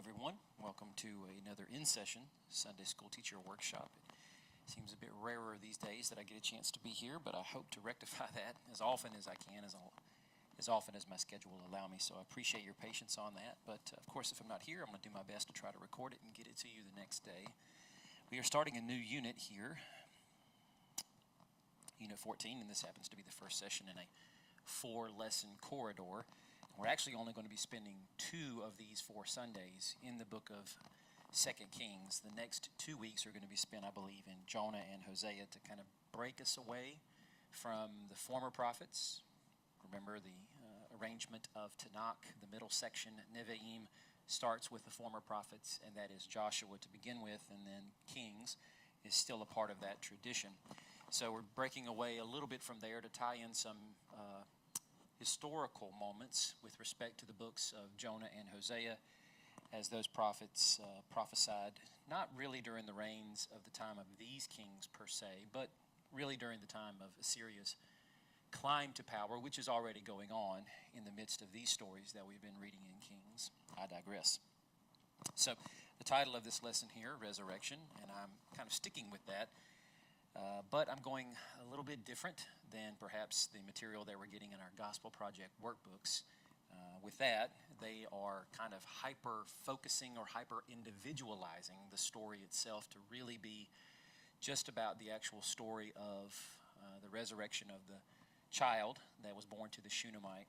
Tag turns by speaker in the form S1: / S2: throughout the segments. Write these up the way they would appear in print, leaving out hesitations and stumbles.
S1: everyone. Welcome to another in-session Sunday School Teacher Workshop. It seems a bit rarer these days that I get a chance to be here, but I hope to rectify that as often as I can, as often as my schedule will allow me. So I appreciate your patience on that. But of course, if I'm not here, I'm going to do my best to try to record it and get it to you the next day. We are starting a new unit here, Unit 14, and this happens to be the first session in a 4-lesson corridor. We're actually only going to be spending 2 of these 4 Sundays in the book of 2 Kings. The next 2 weeks are going to be spent, I believe, in Jonah and Hosea to kind of break us away from the former prophets. Remember the arrangement of Tanakh, the middle section, Nevi'im, starts with the former prophets, and that is Joshua to begin with, and then Kings is still a part of that tradition. So we're breaking away a little bit from there to tie in some historical moments with respect to the books of Jonah and Hosea, as those prophets prophesied not really during the reigns of the time of these kings per se, but really during the time of Assyria's climb to power, which is already going on in the midst of these stories that we've been reading in Kings. I digress. So the title of this lesson here, Resurrection, and I'm kind of sticking with that. But I'm going a little bit different than perhaps the material that we're getting in our Gospel Project workbooks. With that, they are kind of hyper-focusing or hyper-individualizing the story itself to really be just about the actual story of the resurrection of the child that was born to the Shunammite,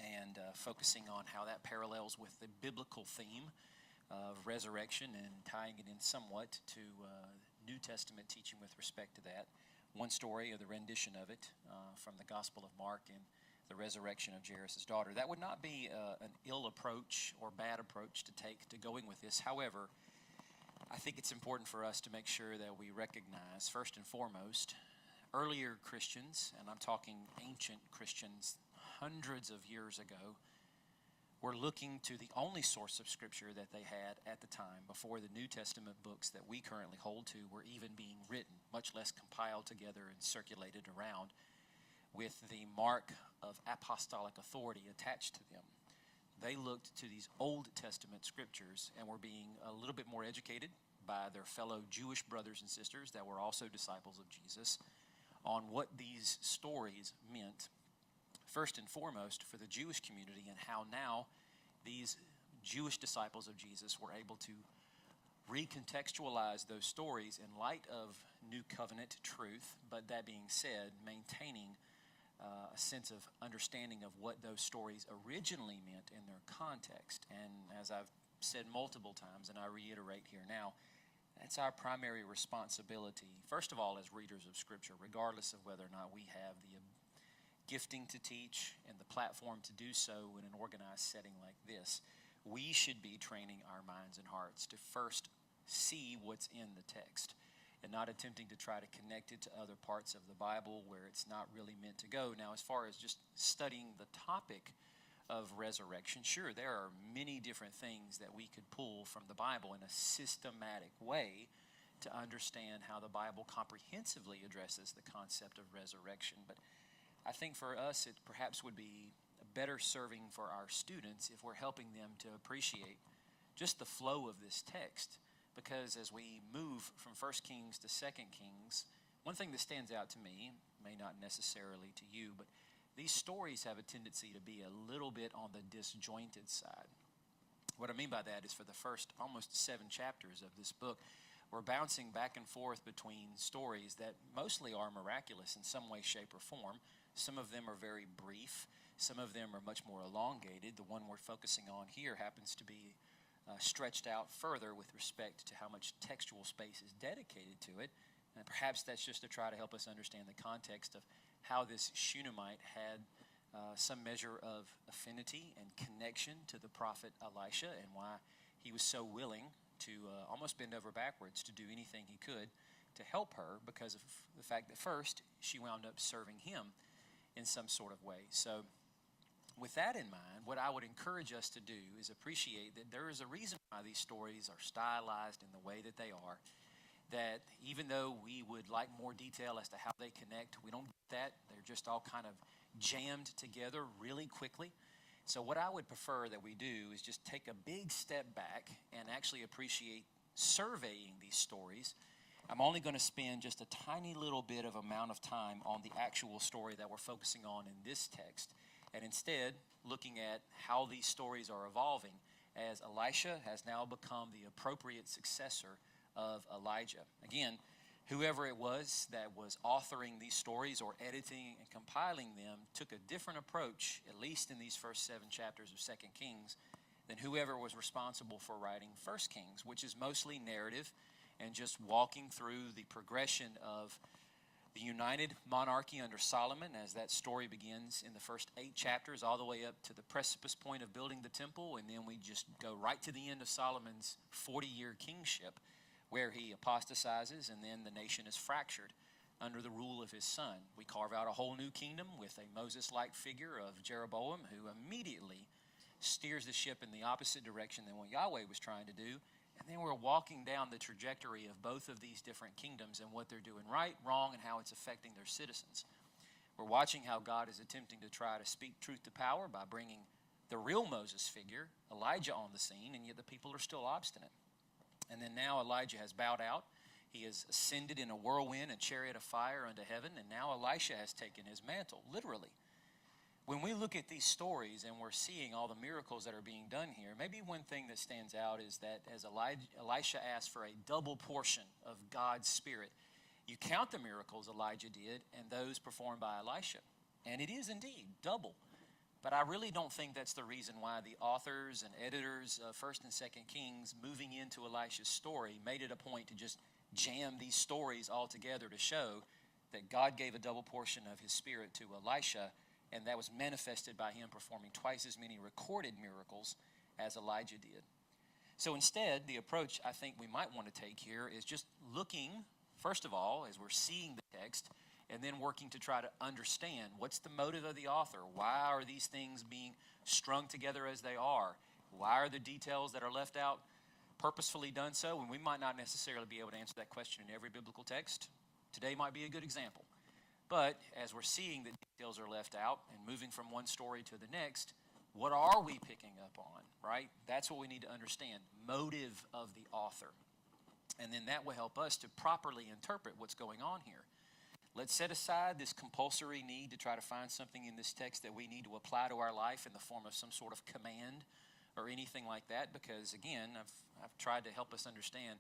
S1: and focusing on how that parallels with the biblical theme of resurrection and tying it in somewhat to New Testament teaching with respect to that. One story of the rendition of it from the Gospel of Mark and the resurrection of Jairus' daughter. That would not be an ill approach or bad approach to take to going with this. However, I think it's important for us to make sure that we recognize, first and foremost, earlier Christians, and I'm talking ancient Christians hundreds of years ago, were looking to the only source of Scripture that they had at the time, before the New Testament books that we currently hold to were even being written, much less compiled together and circulated around with the mark of apostolic authority attached to them. They looked to these Old Testament Scriptures and were being a little bit more educated by their fellow Jewish brothers and sisters that were also disciples of Jesus on what these stories meant, first and foremost, for the Jewish community, and how now these Jewish disciples of Jesus were able to recontextualize those stories in light of New Covenant truth, but that being said, maintaining a sense of understanding of what those stories originally meant in their context. And as I've said multiple times, and I reiterate here now, that's our primary responsibility, first of all, as readers of Scripture, regardless of whether or not we have the gifting to teach and the platform to do so in an organized setting like this. We should be training our minds and hearts to first see what's in the text and not attempting to try to connect it to other parts of the Bible where it's not really meant to go. Now, as far as just studying the topic of resurrection, sure, there are many different things that we could pull from the Bible in a systematic way to understand how the Bible comprehensively addresses the concept of resurrection. But I think for us, it perhaps would be better serving for our students if we're helping them to appreciate just the flow of this text. Because as we move from 1 Kings to 2 Kings, one thing that stands out to me, may not necessarily to you, but these stories have a tendency to be a little bit on the disjointed side. What I mean by that is for the first almost 7 chapters of this book, we're bouncing back and forth between stories that mostly are miraculous in some way, shape, or form. Some of them are very brief. Some of them are much more elongated. The one we're focusing on here happens to be stretched out further with respect to how much textual space is dedicated to it. And perhaps that's just to try to help us understand the context of how this Shunammite had some measure of affinity and connection to the prophet Elisha, and why he was so willing to almost bend over backwards to do anything he could to help her, because of the fact that first she wound up serving him in some sort of way. So with that in mind, what I would encourage us to do is appreciate that there is a reason why these stories are stylized in the way that they are, that even though we would like more detail as to how they connect, we don't get that. They're just all kind of jammed together really quickly. So what I would prefer that we do is just take a big step back and actually appreciate surveying these stories. I'm only going to spend just a tiny little bit of amount of time on the actual story that we're focusing on in this text, and instead looking at how these stories are evolving as Elisha has now become the appropriate successor of Elijah. Again, whoever it was that was authoring these stories or editing and compiling them took a different approach, at least in these first 7 chapters of 2 Kings, than whoever was responsible for writing 1 Kings, which is mostly narrative and just walking through the progression of the united monarchy under Solomon as that story begins in the first 8 chapters all the way up to the precipice point of building the temple, and then we just go right to the end of Solomon's 40-year kingship where he apostatizes and then the nation is fractured under the rule of his son. We carve out a whole new kingdom with a Moses-like figure of Jeroboam who immediately steers the ship in the opposite direction than what Yahweh was trying to do. And then we're walking down the trajectory of both of these different kingdoms and what they're doing right, wrong, and how it's affecting their citizens. We're watching how God is attempting to try to speak truth to power by bringing the real Moses figure, Elijah, on the scene, and yet the people are still obstinate. And then now Elijah has bowed out. He has ascended in a whirlwind and chariot of fire unto heaven, and now Elisha has taken his mantle, literally. When we look at these stories and we're seeing all the miracles that are being done here, maybe one thing that stands out is that as Elisha asked for a double portion of God's Spirit, you count the miracles Elijah did and those performed by Elisha, and it is indeed double. But I really don't think that's the reason why the authors and editors of 1st and 2nd Kings, moving into Elisha's story, made it a point to just jam these stories all together to show that God gave a double portion of his Spirit to Elisha, and that was manifested by him performing twice as many recorded miracles as Elijah did. So instead, the approach I think we might want to take here is just looking, first of all, as we're seeing the text, and then working to try to understand what's the motive of the author. Why are these things being strung together as they are? Why are the details that are left out purposefully done so? And we might not necessarily be able to answer that question in every biblical text. Today might be a good example. But as we're seeing that details are left out and moving from one story to the next, what are we picking up on, right? That's what we need to understand, motive of the author. And then that will help us to properly interpret what's going on here. Let's set aside this compulsory need to try to find something in this text that we need to apply to our life in the form of some sort of command or anything like that, because again, I've tried to help us understand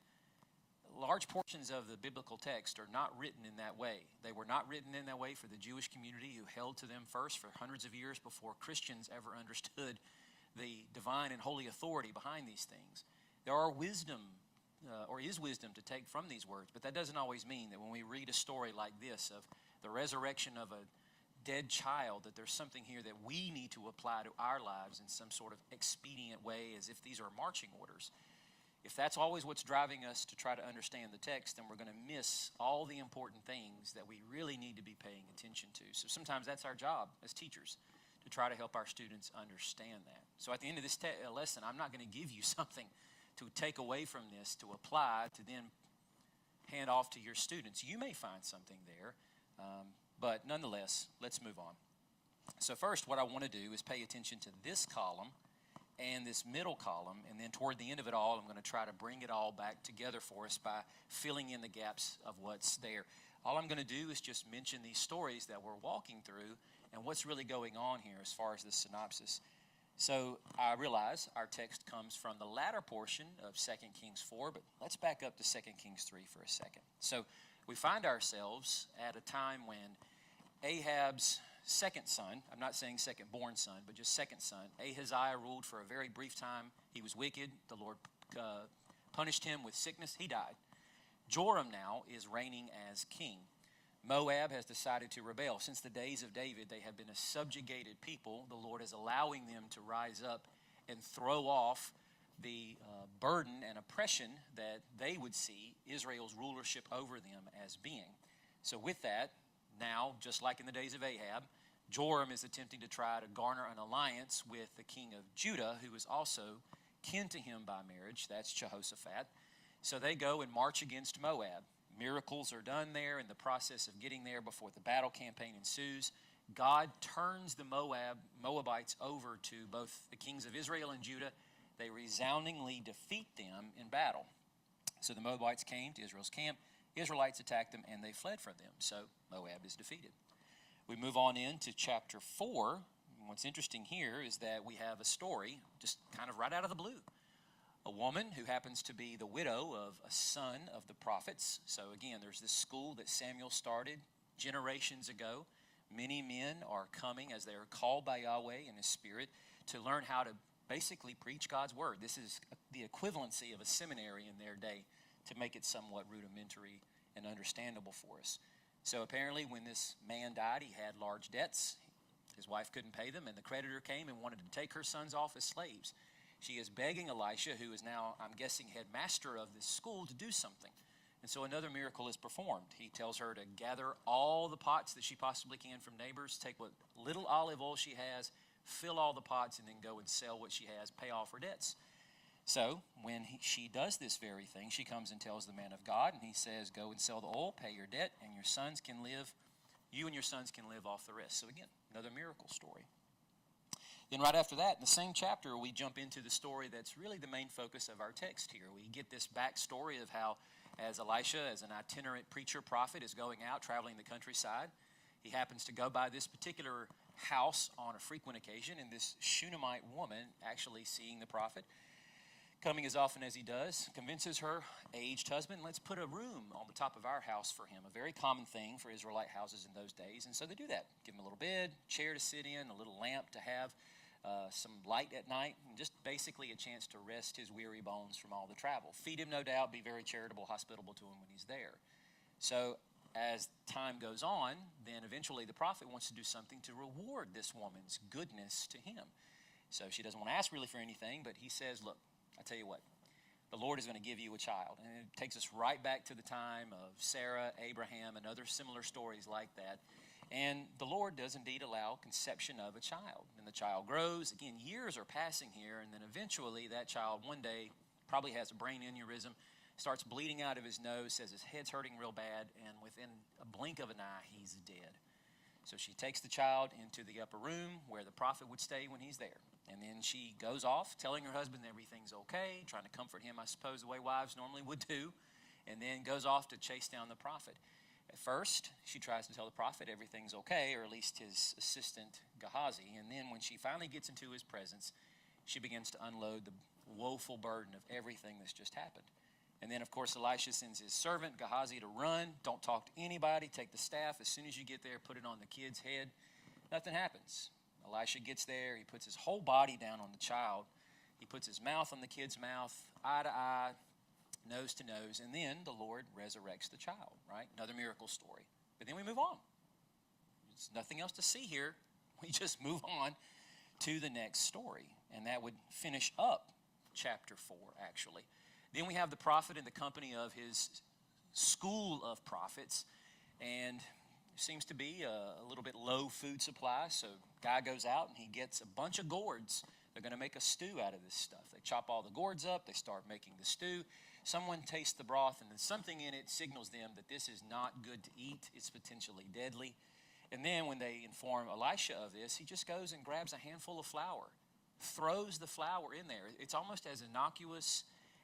S1: large portions of the biblical text are not written in that way. They were not written in that way for the Jewish community who held to them first for hundreds of years before Christians ever understood the divine and holy authority behind these things. There are wisdom or is wisdom to take from these words, but that doesn't always mean that when we read a story like this of the resurrection of a dead child, that there's something here that we need to apply to our lives in some sort of expedient way as if these are marching orders. If that's always what's driving us to try to understand the text, then we're going to miss all the important things that we really need to be paying attention to. So sometimes that's our job as teachers, to try to help our students understand that. So at the end of this lesson, I'm not going to give you something to take away from this, to apply, to then hand off to your students. You may find something there, but nonetheless, let's move on. So first, what I want to do is pay attention to this column and this middle column, and then toward the end of it all, I'm going to try to bring it all back together for us by filling in the gaps of what's there. All I'm going to do is just mention these stories that we're walking through and what's really going on here as far as the synopsis. So I realize our text comes from the latter portion of 2 Kings 4, but let's back up to 2 Kings 3 for a second. So we find ourselves at a time when Ahab's second son, I'm not saying second born son, but just second son, Ahaziah ruled for a very brief time. He was wicked. The Lord punished him with sickness. He died. Joram now is reigning as king. Moab has decided to rebel. Since the days of David, they have been a subjugated people. The Lord is allowing them to rise up and throw off the burden and oppression that they would see Israel's rulership over them as being. So with that, now, just like in the days of Ahab, Joram is attempting to try to garner an alliance with the king of Judah, who is also kin to him by marriage. That's Jehoshaphat. So they go and march against Moab. Miracles are done there in the process of getting there before the battle campaign ensues. God turns the Moabites over to both the kings of Israel and Judah. They resoundingly defeat them in battle. So the Moabites came to Israel's camp. Israelites attacked them, and they fled from them. So Moab is defeated. We move on into chapter 4. What's interesting here is that we have a story just kind of right out of the blue. A woman who happens to be the widow of a son of the prophets. So again, there's this school that Samuel started generations ago. Many men are coming as they are called by Yahweh in His Spirit to learn how to basically preach God's word. This is the equivalency of a seminary in their day to make it somewhat rudimentary and understandable for us. So apparently when this man died, he had large debts. His wife couldn't pay them, and the creditor came and wanted to take her sons off as slaves. She is begging Elisha, who is now, I'm guessing, headmaster of this school, to do something. And so another miracle is performed. He tells her to gather all the pots that she possibly can from neighbors, take what little olive oil she has, fill all the pots, and then go and sell what she has, pay off her debts. So when she does this very thing, she comes and tells the man of God, and he says, go and sell the oil, pay your debt, and your sons can live. You and your sons can live off the rest. So again, another miracle story. Then right after that, in the same chapter, we jump into the story that's really the main focus of our text here. We get this backstory of how, as Elisha, as an itinerant preacher prophet, is going out, traveling the countryside, he happens to go by this particular house on a frequent occasion, and this Shunammite woman, actually seeing the prophet, coming as often as he does, convinces her aged husband, let's put a room on the top of our house for him, a very common thing for Israelite houses in those days. And so they do that. Give him a little bed, chair to sit in, a little lamp to have, some light at night, and just basically a chance to rest his weary bones from all the travel. Feed him, no doubt, be very charitable, hospitable to him when he's there. So as time goes on, then eventually the prophet wants to do something to reward this woman's goodness to him. So she doesn't want to ask really for anything, but he says, look, I tell you what, the Lord is going to give you a child. And it takes us right back to the time of Sarah, Abraham, and other similar stories like that. And the Lord does indeed allow conception of a child. And the child grows. Again, years are passing here, and then eventually that child one day probably has a brain aneurysm, starts bleeding out of his nose, says his head's hurting real bad, and within a blink of an eye, he's dead. So she takes the child into the upper room where the prophet would stay when he's there. And then she goes off telling her husband everything's okay, trying to comfort him, I suppose, the way wives normally would do, and then goes off to chase down the prophet. At first, she tries to tell the prophet everything's okay, or at least his assistant Gehazi. And then when she finally gets into his presence, she begins to unload the woeful burden of everything that's just happened. And then, of course, Elisha sends his servant Gehazi to run. Don't talk to anybody. Take the staff. As soon as you get there, put it on the kid's head. Nothing happens. Elisha gets there. He puts his whole body down on the child. He puts his mouth on the kid's mouth, eye to eye, nose to nose, and then the Lord resurrects the child, right? Another miracle story. But then we move on. There's nothing else to see here. We just move on to the next story, and that would finish up chapter 4, actually. Then we have the prophet in the company of his school of prophets, and there seems to be a little bit low food supply, so guy goes out and he gets a bunch of gourds. They're going to make a stew out of this stuff. They chop all the gourds up. They start making the stew. Someone tastes the broth, and then something in it signals them that this is not good to eat. It's potentially deadly. And then when they inform Elisha of this, he just goes and grabs a handful of flour, throws the flour in there. It's almost as innocuous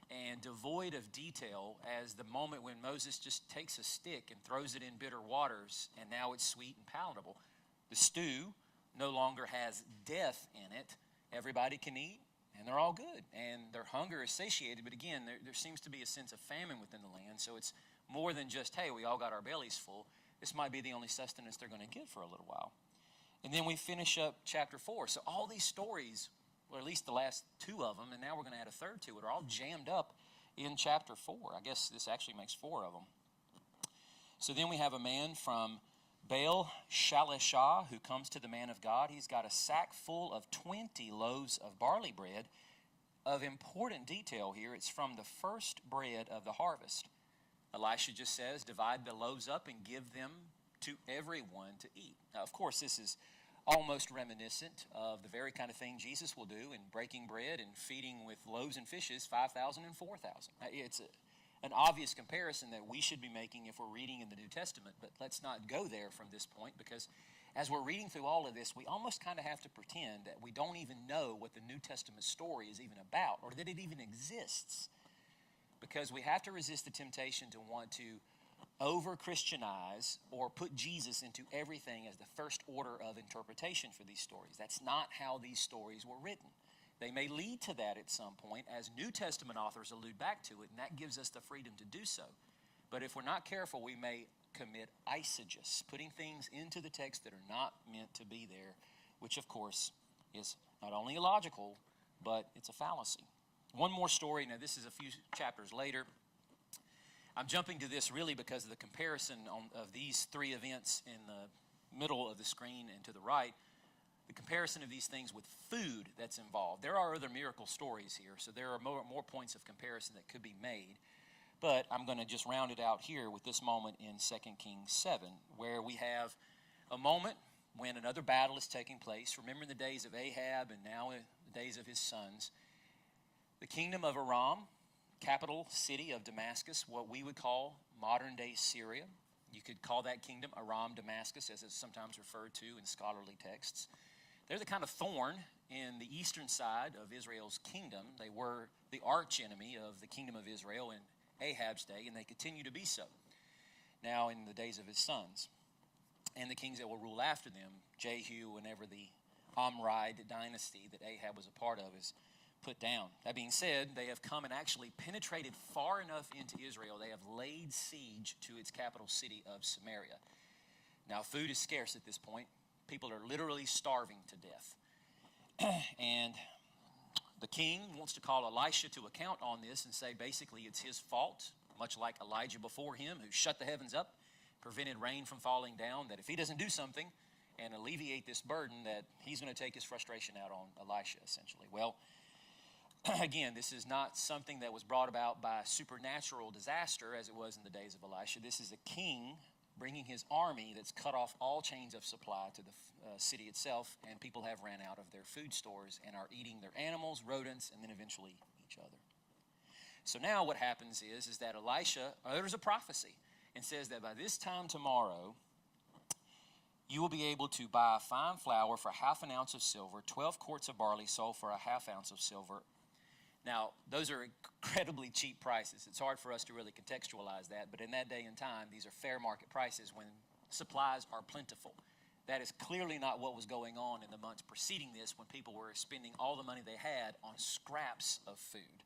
S1: and devoid of detail as the moment when Moses just takes a stick and throws it in bitter waters, and now it's sweet and palatable. The stew no longer has death in it. Everybody can eat, and they're all good, and their hunger is satiated. But again, there seems to be a sense of famine within the land, so it's more than just, hey, we all got our bellies full. This might be the only sustenance they're going to get for a little while. And then we finish up chapter 4. So all these stories, or at least the last 2 of them, and now we're going to add a third to it, are all jammed up in chapter 4. I guess this actually makes 4 of them. So then we have a man from Baal Shalishah who comes to the man of God. He's got a sack full of 20 loaves of barley bread. Of important detail here, it's from the first bread of the harvest. Elisha just says, divide the loaves up and give them to everyone to eat. Now, of course, this is almost reminiscent of the very kind of thing Jesus will do in breaking bread and feeding with loaves and fishes 5,000 and 4,000. It's an obvious comparison that we should be making if we're reading in the New Testament, but let's not go there from this point, because as we're reading through all of this, we almost kind of have to pretend that we don't even know what the New Testament story is even about, or that it even exists. Because we have to resist the temptation to want to over-Christianize or put Jesus into everything as the first order of interpretation for these stories. That's not how these stories were written. They may lead to that at some point, as New Testament authors allude back to it, and that gives us the freedom to do so. But if we're not careful, we may commit eisegesis, putting things into the text that are not meant to be there, which of course is not only illogical, but it's a fallacy. One more story. Now this is a few chapters later. I'm jumping to this really because of the comparison of these three events in the middle of the screen and to the right, the comparison of these things with food that's involved. There are other miracle stories here, so there are more points of comparison that could be made. But I'm going to just round it out here with this moment in 2 Kings 7, where we have a moment when another battle is taking place. Remember the days of Ahab and now the days of his sons. The kingdom of Aram, capital city of Damascus, what we would call modern-day Syria. You could call that kingdom Aram Damascus, as it's sometimes referred to in scholarly texts. They're the kind of thorn in the eastern side of Israel's kingdom. They were the arch enemy of the kingdom of Israel in Ahab's day, and they continue to be so now in the days of his sons. And the kings that will rule after them, Jehu, whenever the Omride dynasty that Ahab was a part of is put down. That being said, they have come and actually penetrated far enough into Israel. They have laid siege to its capital city of Samaria. Now, food is scarce at this point. People are literally starving to death. And the king wants to call Elisha to account on this and say basically it's his fault, much like Elijah before him, who shut the heavens up, prevented rain from falling down, that if he doesn't do something and alleviate this burden, that he's going to take his frustration out on Elisha, essentially. Well, again, this is not something that was brought about by supernatural disaster as it was in the days of Elisha. This is a king bringing his army that's cut off all chains of supply to the city itself, and people have ran out of their food stores and are eating their animals, rodents, and then eventually each other. So now what happens is that Elisha utters a prophecy and says that by this time tomorrow, you will be able to buy fine flour for half an ounce of silver, 12 quarts of barley sold for a half ounce of silver. Now, those are incredibly cheap prices. It's hard for us to really contextualize that, but in that day and time, these are fair market prices when supplies are plentiful. That is clearly not what was going on in the months preceding this, when people were spending all the money they had on scraps of food,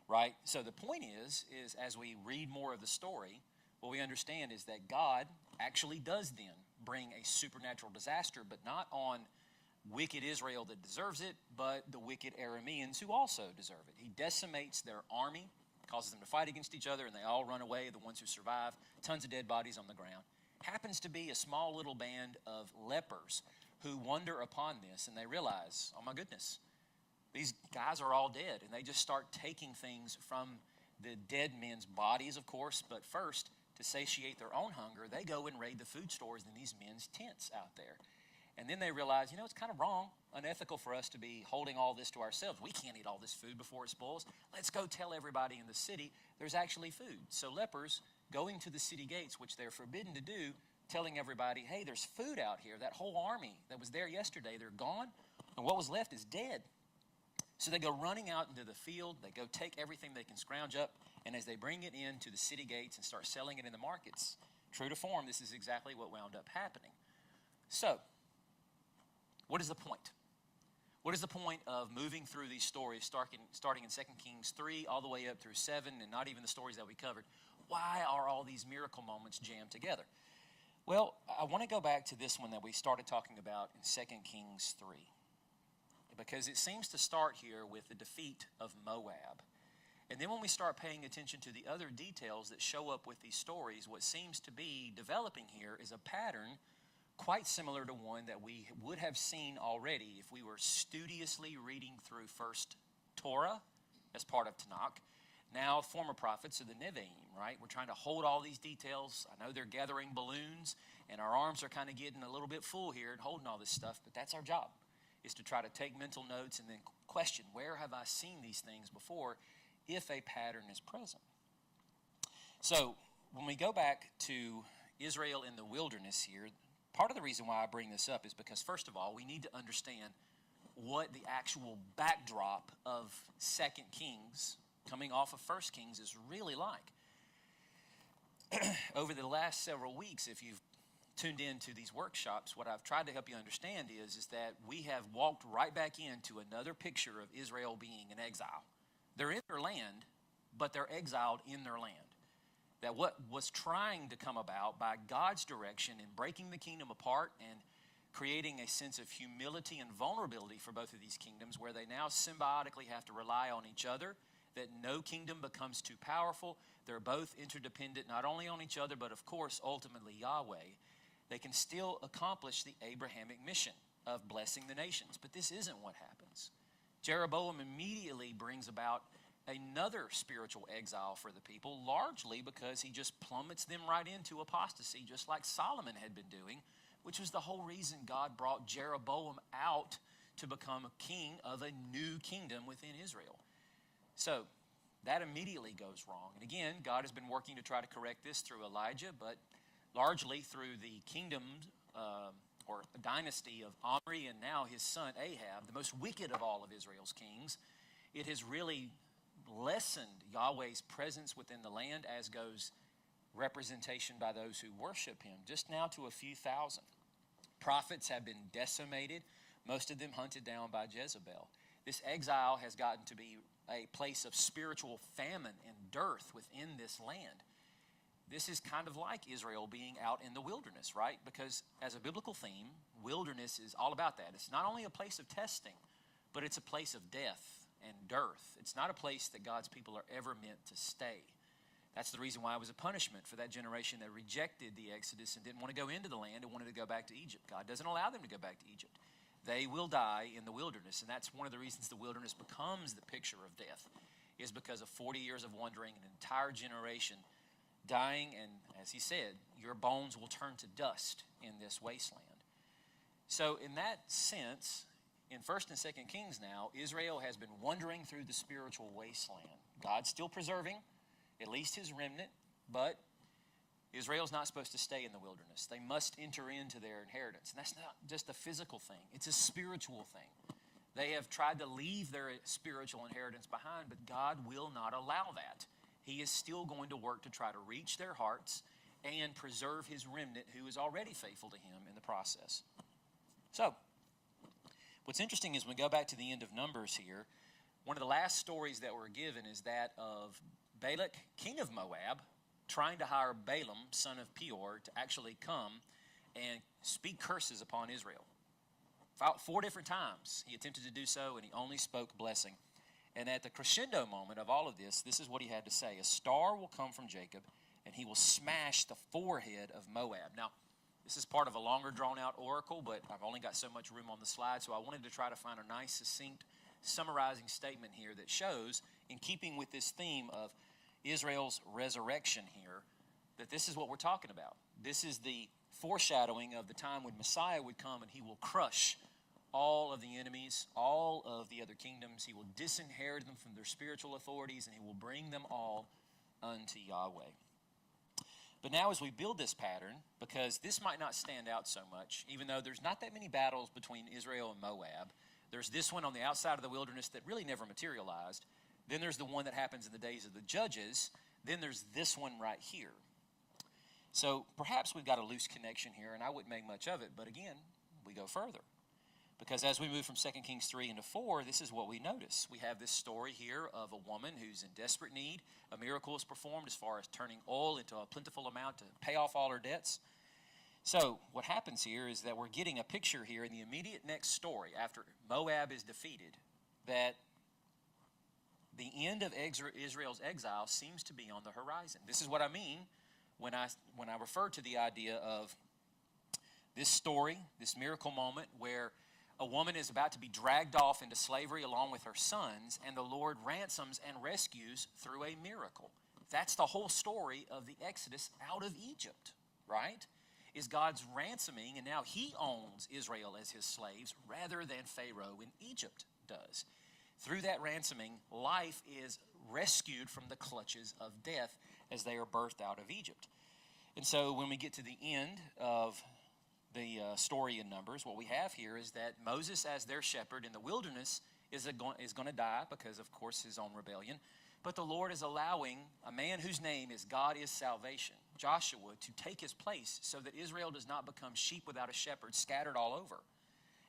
S1: right? So the point is as we read more of the story, what we understand is that God actually does then bring a supernatural disaster, but not on wicked Israel that deserves it, but the wicked Arameans who also deserve it. He decimates their army, causes them to fight against each other, and they all run away, the ones who survive, tons of dead bodies on the ground. Happens to be a small little band of lepers who wonder upon this, and they realize, oh my goodness, these guys are all dead, and they just start taking things from the dead men's bodies, of course, but first, to satiate their own hunger, they go and raid the food stores in these men's tents out there. And then they realize, it's kind of wrong, unethical for us to be holding all this to ourselves. We can't eat all this food before it spoils. Let's go tell everybody in the city there's actually food. So lepers going to the city gates, which they're forbidden to do, telling everybody, hey, there's food out here. That whole army that was there yesterday, they're gone, and what was left is dead. So they go running out into the field. They go take everything they can scrounge up, and as they bring it into the city gates and start selling it in the markets, true to form, this is exactly what wound up happening. So, what is the point? What is the point of moving through these stories, starting in 2 Kings 3 all the way up through 7, and not even the stories that we covered? Why are all these miracle moments jammed together? Well, I want to go back to this one that we started talking about in 2 Kings 3, because it seems to start here with the defeat of Moab. And then when we start paying attention to the other details that show up with these stories, what seems to be developing here is a pattern quite similar to one that we would have seen already if we were studiously reading through first Torah as part of Tanakh, now former prophets of the Nevi'im, right? We're trying to hold all these details. I know they're gathering balloons, and our arms are kind of getting a little bit full here and holding all this stuff, but that's our job, is to try to take mental notes and then question, where have I seen these things before, if a pattern is present? So when we go back to Israel in the wilderness here, part of the reason why I bring this up is because, first of all, we need to understand what the actual backdrop of 2 Kings, coming off of 1 Kings, is really like. Over the last several weeks, if you've tuned into these workshops, what I've tried to help you understand is that we have walked right back into another picture of Israel being in exile. They're in their land, but they're exiled in their land. That what was trying to come about by God's direction in breaking the kingdom apart and creating a sense of humility and vulnerability for both of these kingdoms, where they now symbiotically have to rely on each other, that no kingdom becomes too powerful. They're both interdependent, not only on each other, but of course, ultimately Yahweh. They can still accomplish the Abrahamic mission of blessing the nations. But this isn't what happens. Jeroboam immediately brings about another spiritual exile for the people, largely because he just plummets them right into apostasy, just like Solomon had been doing, which was the whole reason God brought Jeroboam out to become a king of a new kingdom within Israel. So that immediately goes wrong. And again, God has been working to try to correct this through Elijah, but largely through the kingdom or dynasty of Omri and now his son Ahab, the most wicked of all of Israel's kings. It has really lessened Yahweh's presence within the land, as goes representation by those who worship him, just now to a few thousand. Prophets have been decimated, most of them hunted down by Jezebel. This exile has gotten to be a place of spiritual famine and dearth within this land. This is kind of like Israel being out in the wilderness, right? Because as a biblical theme, wilderness is all about that. It's not only a place of testing, but it's a place of death and dearth. It's not a place that God's people are ever meant to stay. That's the reason why it was a punishment for that generation that rejected the Exodus and didn't want to go into the land and wanted to go back to Egypt. God doesn't allow them to go back to Egypt. They will die in the wilderness, and that's one of the reasons the wilderness becomes the picture of death, is because of 40 years of wandering, an entire generation dying, and as he said, your bones will turn to dust in this wasteland. So in that sense, in 1st and 2nd Kings now, Israel has been wandering through the spiritual wasteland. God's still preserving at least his remnant, but Israel's not supposed to stay in the wilderness. They must enter into their inheritance. And that's not just a physical thing. It's a spiritual thing. They have tried to leave their spiritual inheritance behind, but God will not allow that. He is still going to work to try to reach their hearts and preserve his remnant who is already faithful to him in the process. So, what's interesting is when we go back to the end of Numbers here, one of the last stories that were given is that of Balak, king of Moab, trying to hire Balaam, son of Peor, to actually come and speak curses upon Israel. 4 different times he attempted to do so, and he only spoke blessing. And at the crescendo moment of all of this, this is what he had to say. A star will come from Jacob, and he will smash the forehead of Moab. Now, this is part of a longer drawn-out oracle, but I've only got so much room on the slide, so I wanted to try to find a nice, succinct, summarizing statement here that shows, in keeping with this theme of Israel's resurrection here, that this is what we're talking about. This is the foreshadowing of the time when Messiah would come and he will crush all of the enemies, all of the other kingdoms. He will disinherit them from their spiritual authorities, and he will bring them all unto Yahweh. But now as we build this pattern, because this might not stand out so much, even though there's not that many battles between Israel and Moab, there's this one on the outside of the wilderness that really never materialized. Then there's the one that happens in the days of the judges. Then there's this one right here. So perhaps we've got a loose connection here, and I wouldn't make much of it. But again, we go further. Because as we move from 2 Kings 3 into 4, this is what we notice. We have this story here of a woman who's in desperate need. A miracle is performed as far as turning oil into a plentiful amount to pay off all her debts. So what happens here is that we're getting a picture here in the immediate next story after Moab is defeated, that the end of Israel's exile seems to be on the horizon. This is what I mean when I refer to the idea of this story, this miracle moment where a woman is about to be dragged off into slavery along with her sons, and the Lord ransoms and rescues through a miracle. That's the whole story of the Exodus out of Egypt, right? Is God's ransoming, and now he owns Israel as his slaves rather than Pharaoh in Egypt does. Through that ransoming, life is rescued from the clutches of death as they are birthed out of Egypt. And so when we get to the end of the story in Numbers, what we have here is that Moses, as their shepherd in the wilderness, is going to die because, of course, his own rebellion. But the Lord is allowing a man whose name is God is Salvation, Joshua, to take his place so that Israel does not become sheep without a shepherd, scattered all over,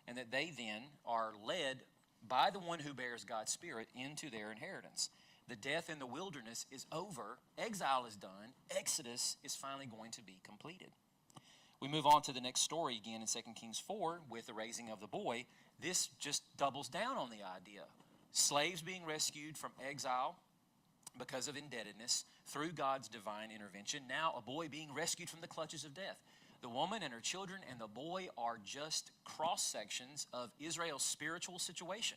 S1: and that they then are led by the one who bears God's Spirit into their inheritance. The death in the wilderness is over. Exile is done. Exodus is finally going to be completed. We move on to the next story again in 2 Kings 4 with the raising of the boy. This just doubles down on the idea. Slaves being rescued from exile because of indebtedness through God's divine intervention. Now a boy being rescued from the clutches of death. The woman and her children and the boy are just cross-sections of Israel's spiritual situation.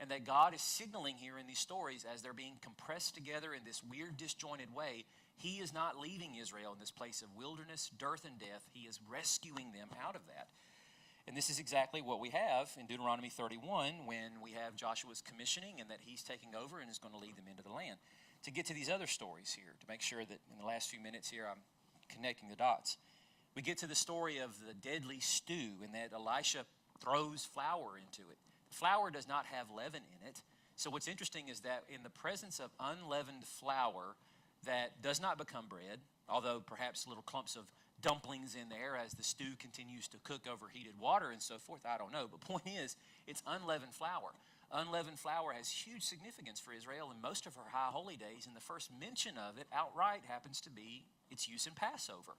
S1: And that God is signaling here in these stories as they're being compressed together in this weird, disjointed way. He is not leaving Israel in this place of wilderness, dearth, and death. He is rescuing them out of that. And this is exactly what we have in Deuteronomy 31 when we have Joshua's commissioning and that he's taking over and is going to lead them into the land. To get to these other stories here, to make sure that in the last few minutes here I'm connecting the dots. We get to the story of the deadly stew and that Elisha throws flour into it. The flour does not have leaven in it. So what's interesting is that in the presence of unleavened flour that does not become bread, although perhaps little clumps of dumplings in there as the stew continues to cook over heated water and so forth, I don't know. But point is, it's unleavened flour. Unleavened flour has huge significance for Israel in most of her high holy days, and the first mention of it outright happens to be its use in Passover.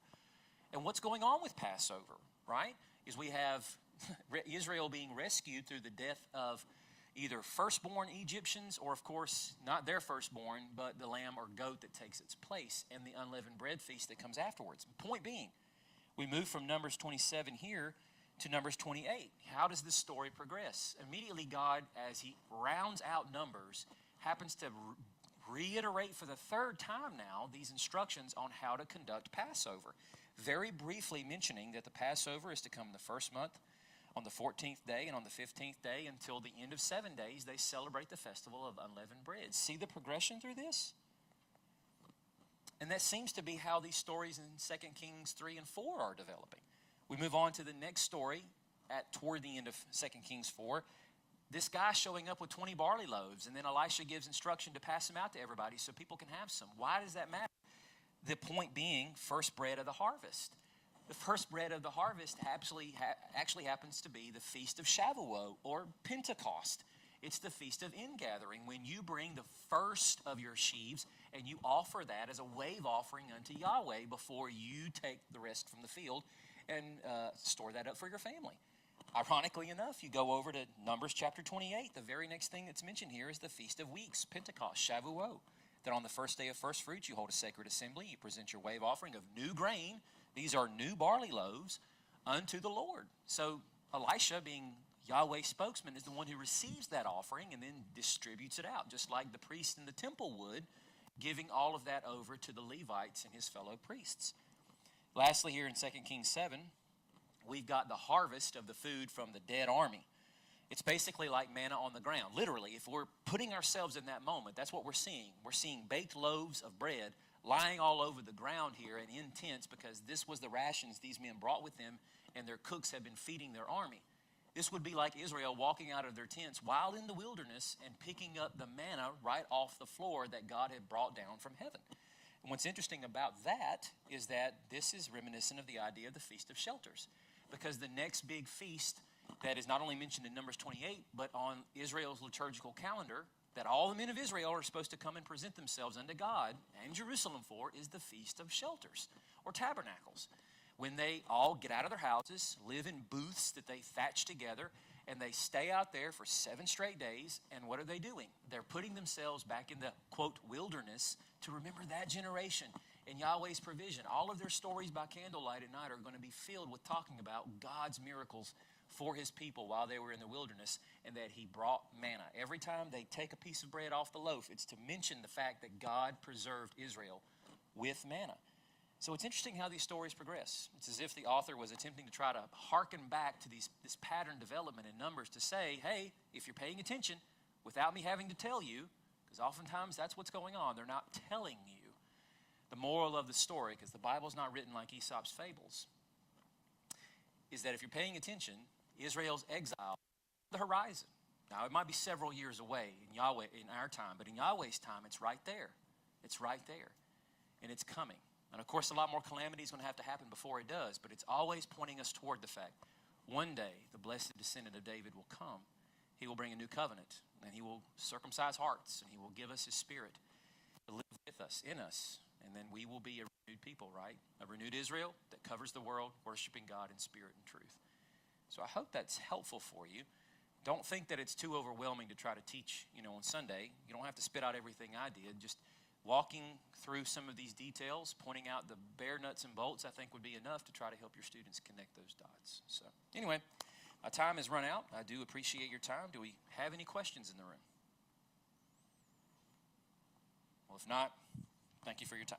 S1: And what's going on with Passover, right, is we have Israel being rescued through the death of either firstborn Egyptians or, of course, not their firstborn, but the lamb or goat that takes its place, and the unleavened bread feast that comes afterwards. Point being, we move from Numbers 27 here to Numbers 28. How does this story progress? Immediately, God, as he rounds out Numbers, happens to reiterate for the third time now these instructions on how to conduct Passover. Very briefly mentioning that the Passover is to come in the first month, on the 14th day, and on the 15th day until the end of 7 days, they celebrate the festival of unleavened bread. See the progression through this? And that seems to be how these stories in 2 Kings 3 and 4 are developing. We move on to the next story toward the end of 2 Kings 4. This guy showing up with 20 barley loaves, and then Elisha gives instruction to pass them out to everybody so people can have some. Why does that matter? The point being, first bread of the harvest. The first bread of the harvest actually happens to be the Feast of Shavuot or Pentecost. It's the Feast of Ingathering, when you bring the first of your sheaves and you offer that as a wave offering unto Yahweh before you take the rest from the field and store that up for your family. Ironically enough, you go over to Numbers chapter 28. The very next thing that's mentioned here is the Feast of Weeks, Pentecost, Shavuot. That on the first day of first fruits, you hold a sacred assembly. You present your wave offering of new grain. These are new barley loaves unto the Lord. So Elisha, being Yahweh's spokesman, is the one who receives that offering and then distributes it out, just like the priest in the temple would, giving all of that over to the Levites and his fellow priests. Lastly, here in 2 Kings 7, we've got the harvest of the food from the dead army. It's basically like manna on the ground. Literally, if we're putting ourselves in that moment, that's what we're seeing. We're seeing baked loaves of bread lying all over the ground here and in tents, because this was the rations these men brought with them, and their cooks had been feeding their army. This would be like Israel walking out of their tents while in the wilderness and picking up the manna right off the floor that God had brought down from heaven. And what's interesting about that is that this is reminiscent of the idea of the Feast of Shelters, because the next big feast that is not only mentioned in Numbers 28, but on Israel's liturgical calendar, that all the men of Israel are supposed to come and present themselves unto God and Jerusalem for, is the Feast of Shelters, or Tabernacles, when they all get out of their houses, live in booths that they thatch together, and they stay out there for 7 straight days. And what are they doing? They're putting themselves back in the, quote, wilderness to remember that generation and Yahweh's provision. All of their stories by candlelight at night are going to be filled with talking about God's miracles for his people while they were in the wilderness, and that he brought manna. Every time they take a piece of bread off the loaf, it's to mention the fact that God preserved Israel with manna. So it's interesting how these stories progress. It's as if the author was attempting to try to hearken back to this pattern development in Numbers to say, hey, if you're paying attention, without me having to tell you, because oftentimes that's what's going on, they're not telling you the moral of the story, because the Bible's not written like Aesop's fables. is that if you're paying attention, Israel's exile on the horizon. Now, it might be several years away in our time, but in Yahweh's time, it's right there. It's right there, and it's coming. And of course, a lot more calamity is going to have to happen before it does, but it's always pointing us toward the fact one day the blessed descendant of David will come. He will bring a new covenant, and he will circumcise hearts, and he will give us his spirit to live with us, in us, and then we will be a renewed people, right? A renewed Israel that covers the world, worshiping God in spirit and truth. So I hope that's helpful for you. Don't think that it's too overwhelming to try to teach, on Sunday. You don't have to spit out everything I did. Just walking through some of these details, pointing out the bare nuts and bolts, I think would be enough to try to help your students connect those dots. So anyway, my time has run out. I do appreciate your time. Do we have any questions in the room? Well, if not, thank you for your time.